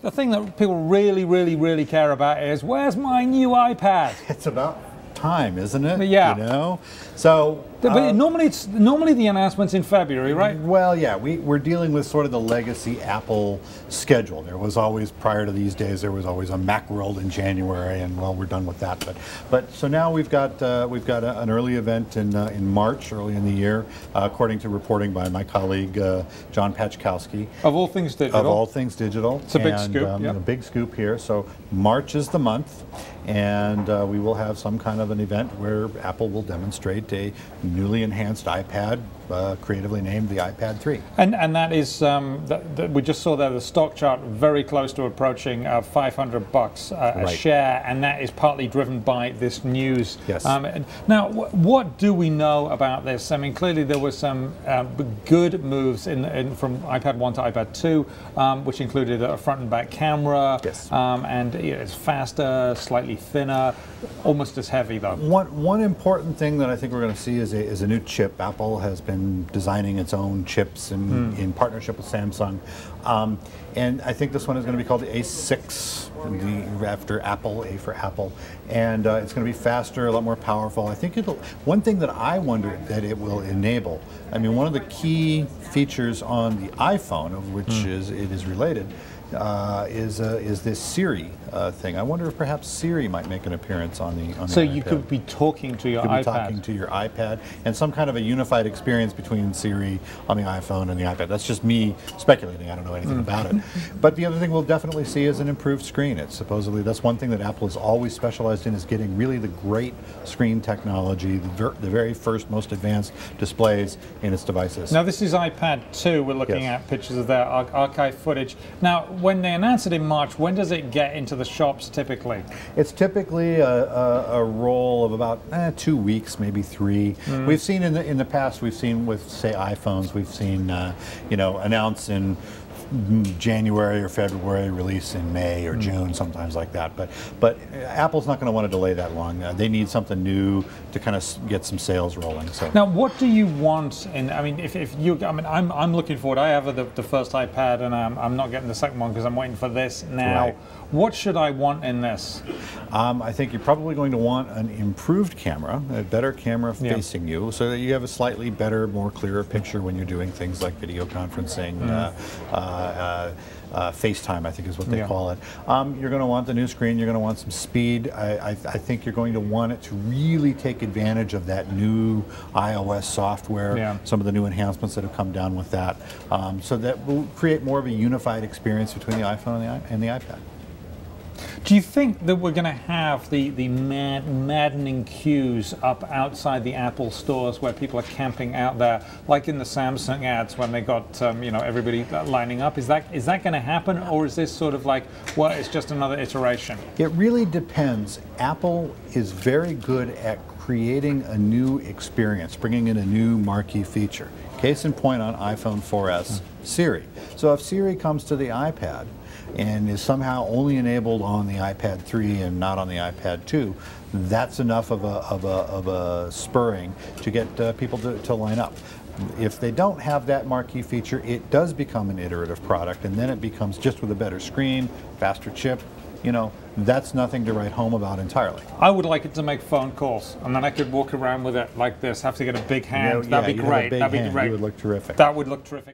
The thing that people really care about is, where's my new iPad? It's about time, isn't it? Yeah. You know? So But normally the announcement's in February, right? Well, yeah, we're dealing with sort of the legacy Apple schedule. There was always, prior to these days, there was always a Macworld in January, and well, we're done with that. But so now we've got an early event in March, early in the year, according to reporting by my colleague John Pachkowski. Of all things digital. Of all things digital. It's a big scoop. Yep. A big scoop here. So March is the month, and we will have some kind of an event where Apple will demonstrate a newly enhanced iPad, creatively named the iPad 3. And that is, we just saw there the stock chart very close to approaching $500 a share, and that is partly driven by this news. Yes. Now, what do we know about this? I mean, clearly there were some good moves from iPad 1 to iPad 2, which included a front and back camera. Yes. And it's faster, slightly thinner, almost as heavy though. One important thing that I think we're going to see is a new chip. Apple has been designing its own chips in partnership with Samsung. And I think this one is going to be called the A6, after Apple, A for Apple. And it's going to be faster, a lot more powerful. I think one thing that I wonder that it will enable, I mean, one of the key features on the iPhone, of which it is related, is this Siri thing. I wonder if perhaps Siri might make an appearance on the So iPad. You could be talking to your iPad. You could be talking to your iPad, and some kind of a unified experience between Siri on the iPhone and the iPad. That's just me speculating. I don't know anything about it. But the other thing we'll definitely see is an improved screen. It's supposedly, that's one thing that Apple has always specialized in, is getting really the great screen technology, the very first, most advanced displays in its devices. Now this is iPad 2. We're looking at pictures of their archive footage. Now, when they announce it in March, when does it get into the shops typically? It's typically a roll of about 2 weeks, maybe 3. We've seen in the past, we've seen with, say, iPhones, we've seen announce in January or February, release in May or June, sometimes like that. But Apple's not going to want to delay that long. They need something new to kind of get some sales rolling. So now, what do you want? I mean, if you, I mean, I'm looking forward. I have the first iPad, and I'm not getting the second one because I'm waiting for this now. Right. What should I want in this? I think you're probably going to want an improved camera, a better camera facing you, so that you have a slightly better, more clearer picture when you're doing things like video conferencing, FaceTime, I think is what they call it. You're going to want the new screen. You're going to want some speed. I think you're going to want it to really take advantage of that new iOS software, some of the new enhancements that have come down with that, so that will create more of a unified experience between the iPhone and the iPad. Do you think that we're going to have the maddening queues up outside the Apple stores where people are camping out there, like in the Samsung ads when they got everybody lining up? Is that going to happen, or is this sort of like, well, it's just another iteration? It really depends. Apple is very good at creating a new experience, bringing in a new marquee feature. Case in point on iPhone 4S, Siri. So if Siri comes to the iPad and is somehow only enabled on the iPad 3 and not on the iPad 2, that's enough of a spurring to get people to line up. If they don't have that marquee feature, it does become an iterative product, and then it becomes just with a better screen, faster chip. That's nothing to write home about entirely. I would like it to make phone calls, and then I could walk around with it like this. Have to get a big hand. That'd be great. That'd be great. You would look terrific. That would look terrific.